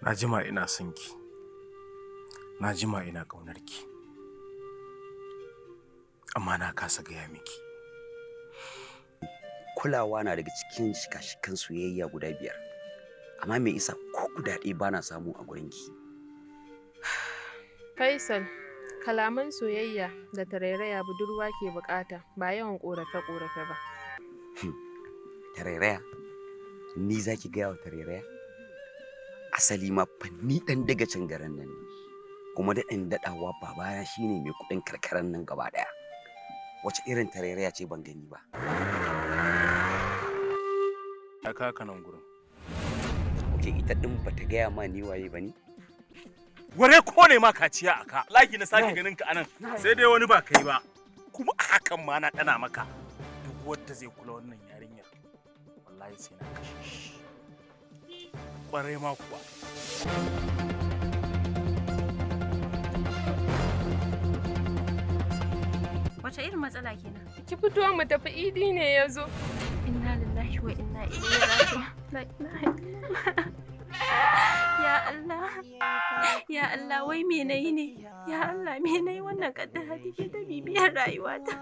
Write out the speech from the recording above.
Na jima ina son ki. Na jima ina ƙaunar ki. Amma na kasa gaya miki. Kulawa na daga cikin shika-shikan soyayya guda 5. Amma me isa ko guda ɗaya bana samu a gurin ki? Faisal, kalaman soyayya da tarairaya budurwa ke bukata ba yawan ƙorafe-ƙorafe ba. Tarairaya? Ni zaki gaya wa tarairaya? Asali ma fa ni ɗan daga can garin nan ne. Kuma daɗin daɗawa babana shine mai kuɗin karkaran nan gaba ɗaya. Wace irin tarairaya ce ban gani ba? Ya kaka nan gurin. Oke, ita ɗin bata gaya ma ni waye ba ni? Ware ko ne ma kaciya aka. Laki na sake ganin ka anan. Sai dai wani ba kai ba. Kuma a hakan ma na ɗana maka. Duk wanda zai kula wannan yarinyar. Wallahi sai na kashe shi. Kwarai ma kuwa. Wace irin matsala kenan? Ki fito mu tafi idi ne ya zo. Inna lillahi wa inna ilaihi raji'un. La ilaha illallah. Ya Allah. Ya Allah, wai me nayi ne? Ya Allah, me nayi wannan kaddara take ta bibiyar rayuwata?